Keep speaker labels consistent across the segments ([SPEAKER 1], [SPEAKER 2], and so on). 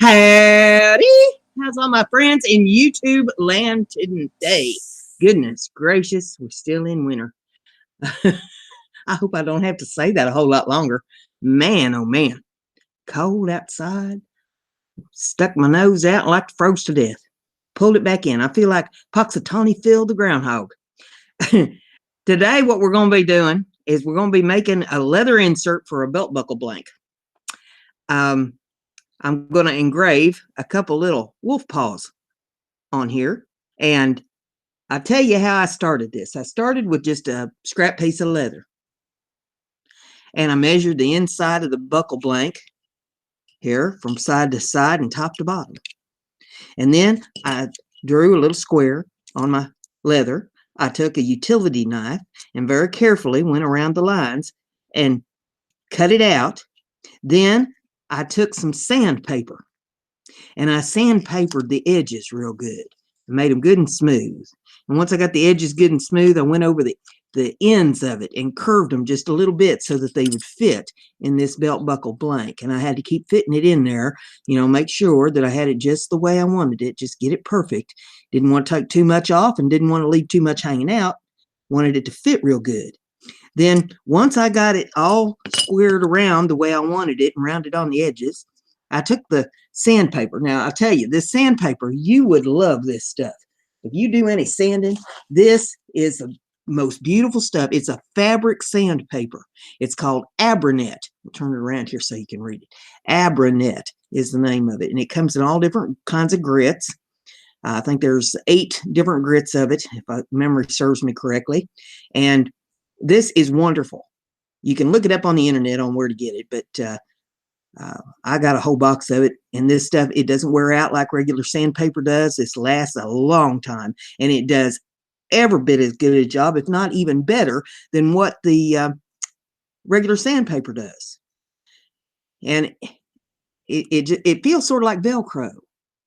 [SPEAKER 1] Howdy! How's all my friends in YouTube land today? Goodness gracious, we're still in winter. I hope I don't have to say that a whole lot longer. Man, oh man, cold outside. Stuck my nose out like froze to death. Pulled it back in. I feel like Puxatawny Phil the groundhog. Today, what we're going to be doing is we're going to be making a leather insert for a belt buckle blank. I'm going to engrave a couple little wolf paws on here. And I'll tell you how I started this. I started with just a scrap piece of leather. And I measured the inside of the buckle blank here from side to side and top to bottom. And then I drew a little square on my leather. I took a utility knife and very carefully went around the lines and cut it out. Then I took some sandpaper and I sandpapered the edges real good. I made them good and smooth. And once I got the edges good and smooth, I went over the ends of it and curved them just a little bit so that they would fit in this belt buckle blank. And I had to keep fitting it in there, you know, make sure that I had it just the way I wanted it, just get it perfect. Didn't want to take too much off and didn't want to leave too much hanging out. Wanted it to fit real good. Then once I got it all squared around the way I wanted it and rounded on the edges, I took the sandpaper. Now, I'll tell you, this sandpaper, you would love this stuff. If you do any sanding, this is the most beautiful stuff. It's a fabric sandpaper. It's called Abranet. I'll turn it around here so you can read it. Abranet is the name of it, and it comes in all different kinds of grits. I think there's 8 different grits of it, if memory serves me correctly. And this is wonderful. You can look it up on the internet on where to get it, but I got a whole box of it, and this stuff, it doesn't wear out like regular sandpaper does. This lasts a long time, and it does every bit as good a job, if not even better, than what the regular sandpaper does. And it feels sort of like Velcro.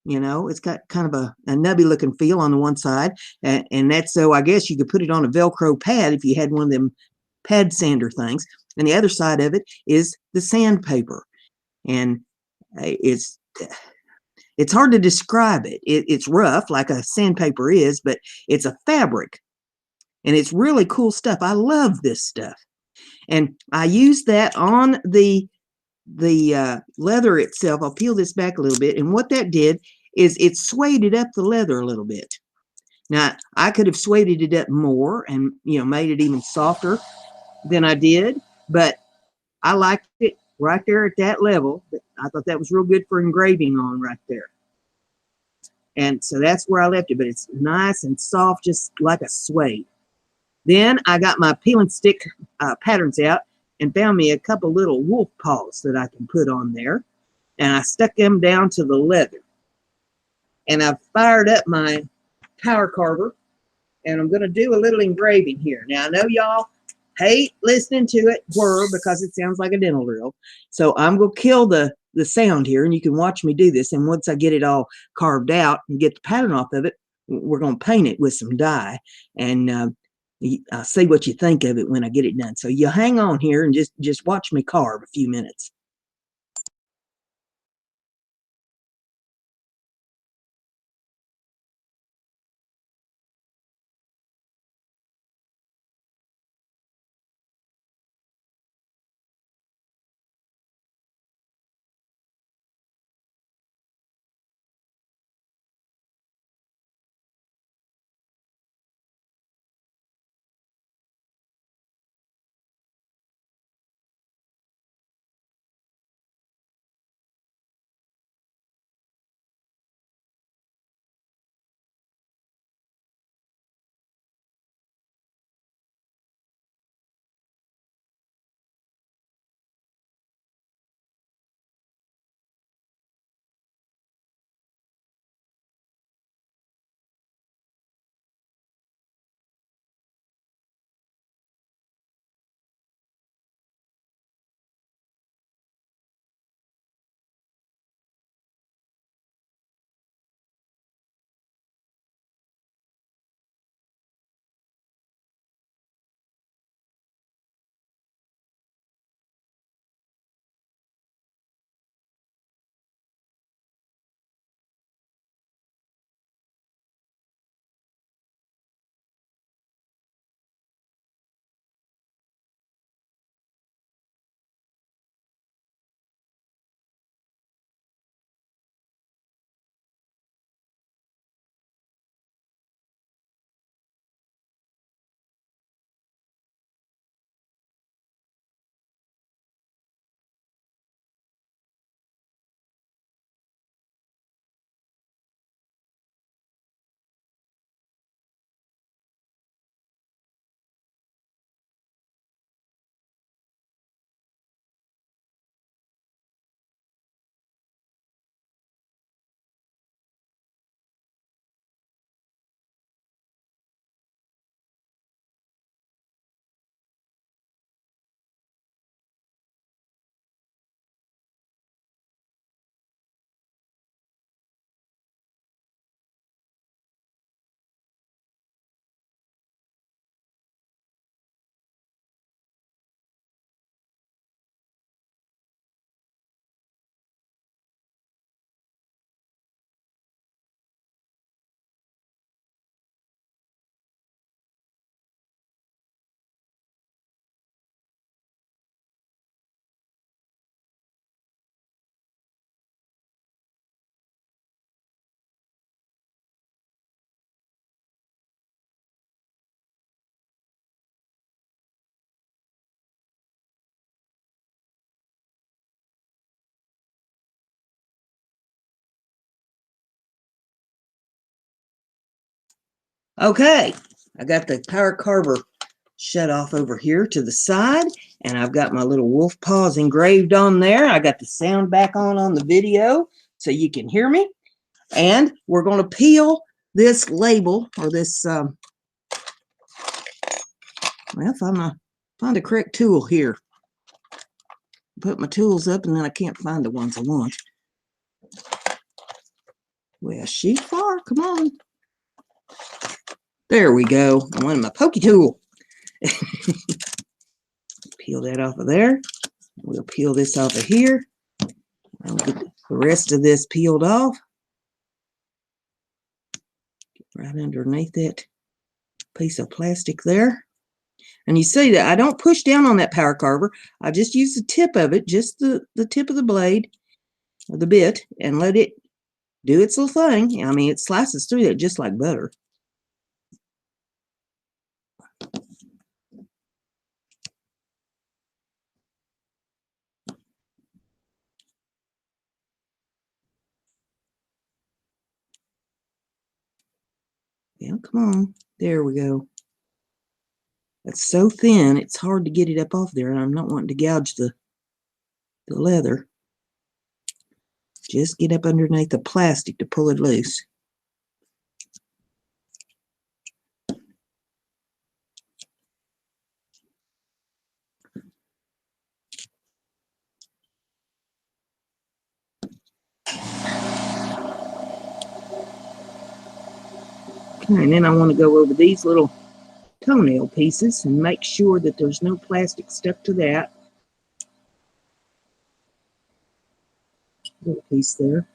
[SPEAKER 1] You know, it's got kind of a nubby looking feel on the one side, and that's so I guess you could put it on a Velcro pad if you had one of them pad sander things. And the other side of it is the sandpaper. And it's hard to describe it. It's rough like a sandpaper is, but it's a fabric, and it's really cool stuff. I love this stuff, and I use that on the leather itself. I'll peel this back a little bit, and what that did is it suede up the leather a little bit. Now, I could have suede it up more and, you know, made it even softer than I did, but I liked it right there at that level. I thought that was real good for engraving on right there. And so that's where I left it, but it's nice and soft, just like a suede. Then I got my peel and stick patterns out and found me a couple little wolf paws that I can put on there. And I stuck them down to the leather. And I've fired up my power carver, and I'm going to do a little engraving here. Now, I know y'all hate listening to it whir because it sounds like a dental drill. So I'm going to kill the sound here, and you can watch me do this. And once I get it all carved out and get the pattern off of it, we're going to paint it with some dye. And I'll see what you think of it when I get it done. So you hang on here and just watch me carve a few minutes. Okay, I got the power carver shut off over here to the side, and I've got my little wolf paws engraved on there. I got the sound back on the video so you can hear me. And we're going to peel this label, or this, well, find a correct tool here. Put my tools up, and then I can't find the ones I want. Well, sheet far, come on. There we go. I wanted my pokey tool. Peel that off of there. We'll peel this off of here. I'll get the rest of this peeled off. Right underneath that piece of plastic there. And you see that I don't push down on that power carver. I just use the tip of it, just the tip of the blade, or the bit, and let it do its little thing. I mean, it slices through that just like butter. Yeah, come on. There we go. That's so thin, it's hard to get it up off there, and I'm not wanting to gouge the leather. Just get up underneath the plastic to pull it loose. Okay, and then I want to go over these little toenail pieces and make sure that there's no plastic stuck to that little piece there.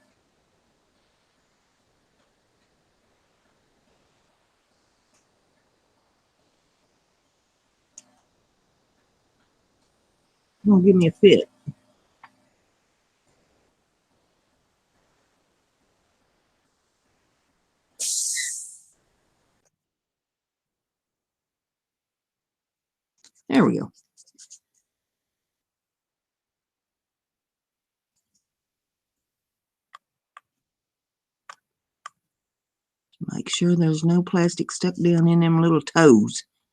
[SPEAKER 1] It's gonna give me a fit. There we go. Make sure there's no plastic stuck down in them little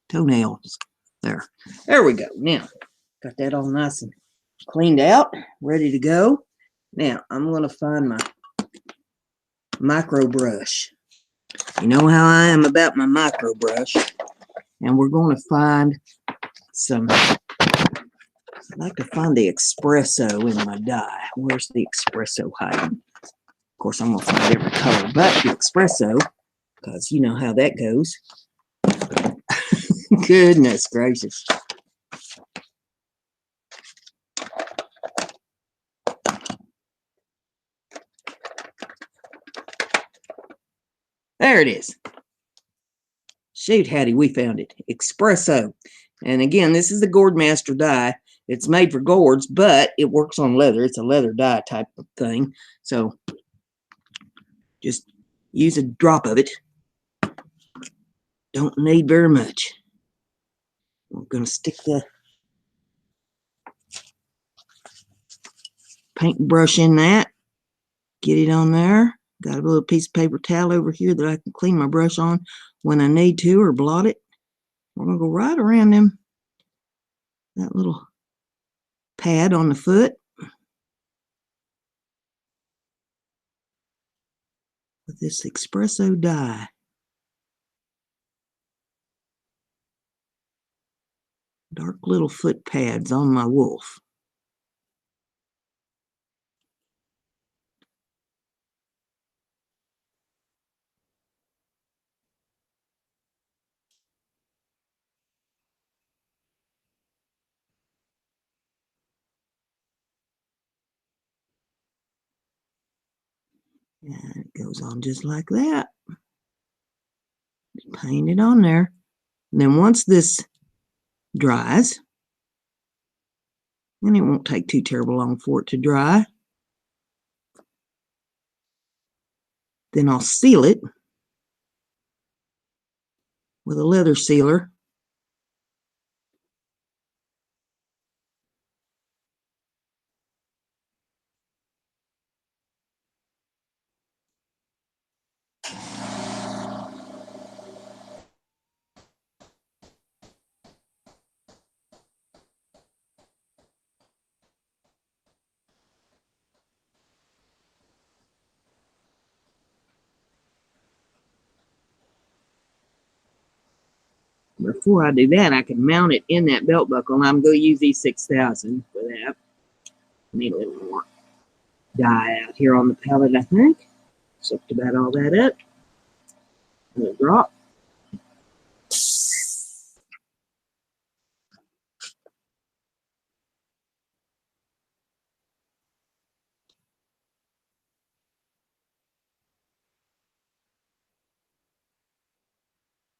[SPEAKER 1] toenails. There we go. Now, got that all nice and cleaned out, ready to go. Now, I'm going to find my micro brush. You know how I am about my micro brush. And we're going to find some, I like to find the espresso in my dye. Where's the espresso hiding? Of course, I'm going to find every color but the espresso, because you know how that goes. Goodness gracious. There it is. Shoot, Hattie, we found it. Espresso. And again, this is the Gourd Master dye. It's made for gourds, but it works on leather. It's a leather dye type of thing. So just use a drop of it. Don't need very much. I'm going to stick the paintbrush in that. Get it on there. Got a little piece of paper towel over here that I can clean my brush on when I need to, or blot it. We're going to go right around that little pad on the foot with this espresso dye. Dark little foot pads on my wolf. And it goes on just like that. Paint it on there. And then once this dries, and it won't take too terrible long for it to dry, then I'll seal it with a leather sealer. before I do that, I can mount it in that belt buckle, and I'm going to use E6000 for that. Need a little more dye out here on the palette, I think. Soaked about all that up. A little drop.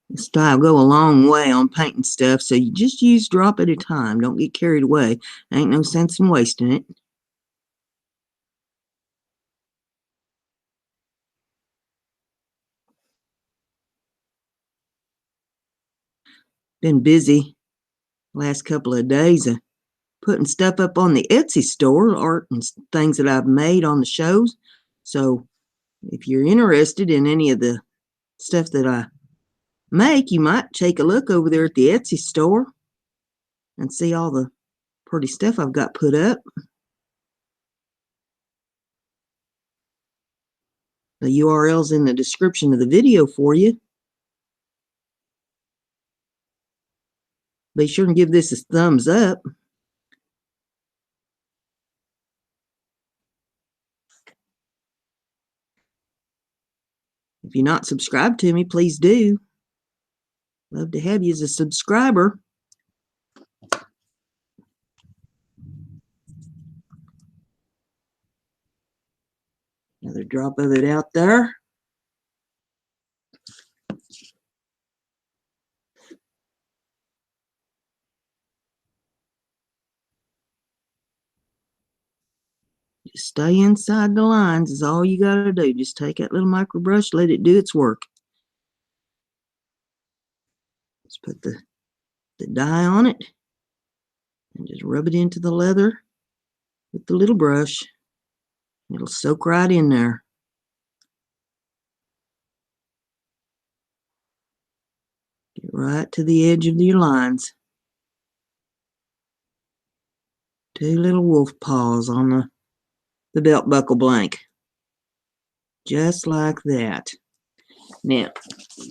[SPEAKER 1] This dye will go a long way on painting stuff, so you just use drop at a time. Don't get carried away. Ain't no sense in wasting it. Been busy last couple of days putting stuff up on the Etsy store, art and things that I've made on the shows. So if you're interested in any of the stuff that I make, you might take a look over there at the Etsy store and see all the pretty stuff I've got put up. The URL's in the description of the video for you. Be sure and give this a thumbs up. If you're not subscribed to me, please do. Love to have you as a subscriber. Another drop of it out there. Just stay inside the lines is all you got to do. Just take that little micro brush, let it do its work. Just put the dye on it and just rub it into the leather with the little brush. It'll soak right in there. Get right to the edge of your lines. Two little wolf paws on the belt buckle blank. Just like that. Now,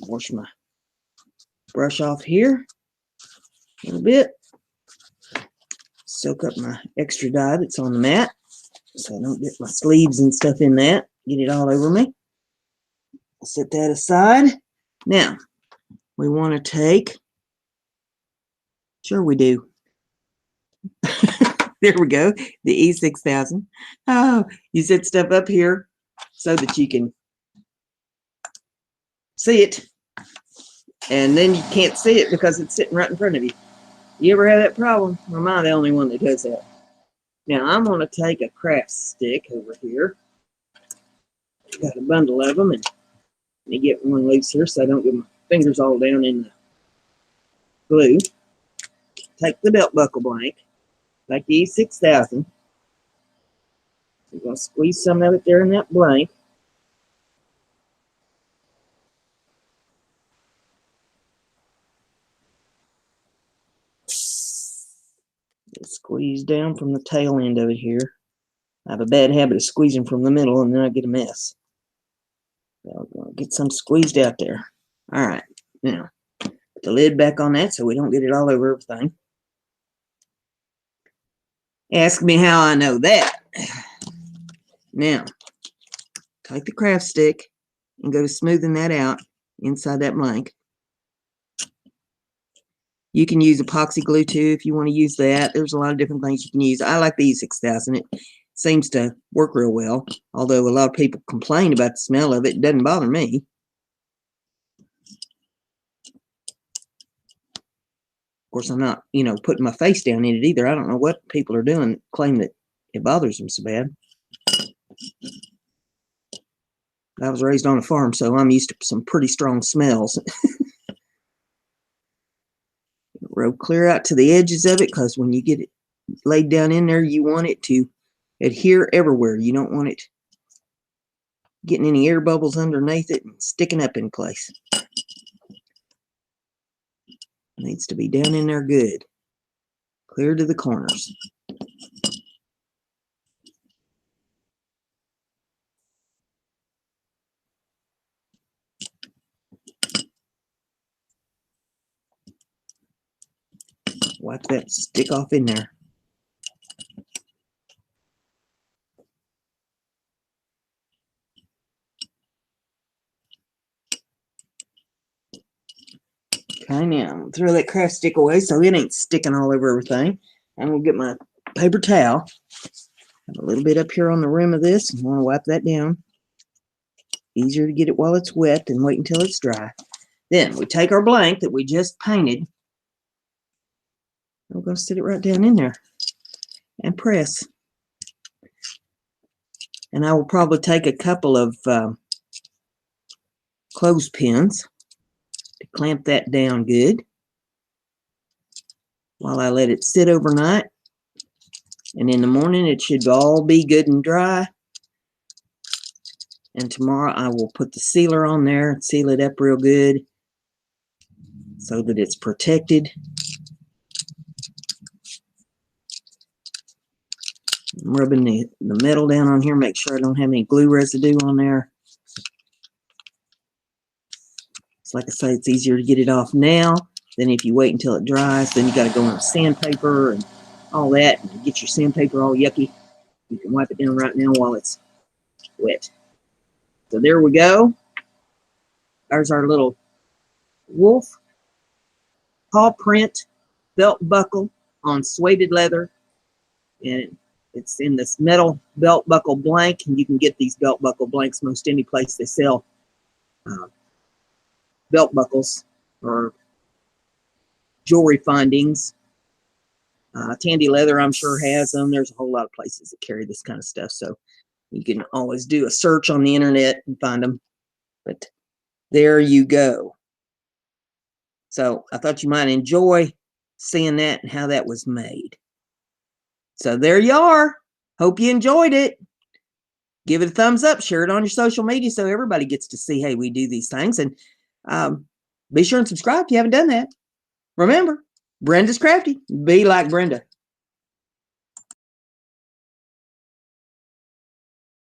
[SPEAKER 1] wash my brush off here a little bit. Soak up my extra dye that's on the mat so I don't get my sleeves and stuff in that. Get it all over me. I'll set that aside. Now, we want to take, sure we do. There we go, the E6000. Oh, you set stuff up here so that you can see it, and then you can't see it because it's sitting right in front of you. You ever have that problem? Or am I the only one that does that? Now, I'm going to take a craft stick over here. Got a bundle of them, and let me get one loose here so I don't get my fingers all down in the glue. Take the belt buckle blank, like the E6000. We're going to squeeze some of it there in that blank. Just squeeze down from the tail end of it here. I have a bad habit of squeezing from the middle, and then I get a mess. So I'll get some squeezed out there. All right, now put the lid back on that so we don't get it all over everything. Ask me how I know that. Now, take the craft stick and go to smoothing that out inside that blank. You can use epoxy glue too if you want to use that. There's a lot of different things you can use. I like the E6000. It seems to work real well, although a lot of people complain about the smell of it. It doesn't bother me. Of course, I'm not, putting my face down in it either. I don't know what people are doing, claim that it bothers them so bad. I was raised on a farm, so I'm used to some pretty strong smells. Rub clear out to the edges of it, because when you get it laid down in there, you want it to adhere everywhere. You don't want it getting any air bubbles underneath it and sticking up in place. It needs to be down in there good, clear to the corners. wipe that stick off in there. Okay, now I'm gonna throw that craft stick away so it ain't sticking all over everything. I'm gonna get my paper towel. Have a little bit up here on the rim of this, and want to wipe that down. Easier to get it while it's wet than wait until it's dry. Then we take our blank that we just painted. We're going to sit it right down in there and press. And I will probably take a couple of clothespins to clamp that down good while I let it sit overnight. And in the morning it should all be good and dry. And tomorrow I will put the sealer on there and seal it up real good so that it's protected. I'm rubbing the metal down on here, make sure I don't have any glue residue on there. It's like I say, it's easier to get it off now than if you wait until it dries. Then you got to go on sandpaper and all that and get your sandpaper all yucky. You can wipe it down right now while it's wet. So there we go. There's our little wolf paw print belt buckle on suede leather. And it's in this metal belt buckle blank, and you can get these belt buckle blanks most any place they sell belt buckles or jewelry findings. Tandy Leather, I'm sure, has them. There's a whole lot of places that carry this kind of stuff, so you can always do a search on the internet and find them. But there you go. So I thought you might enjoy seeing that and how that was made. So there you are. Hope you enjoyed it. Give it a thumbs up. Share it on your social media so everybody gets to see, hey, we do these things. And be sure and subscribe if you haven't done that. Remember, Brenda's Crafty. Be like Brenda.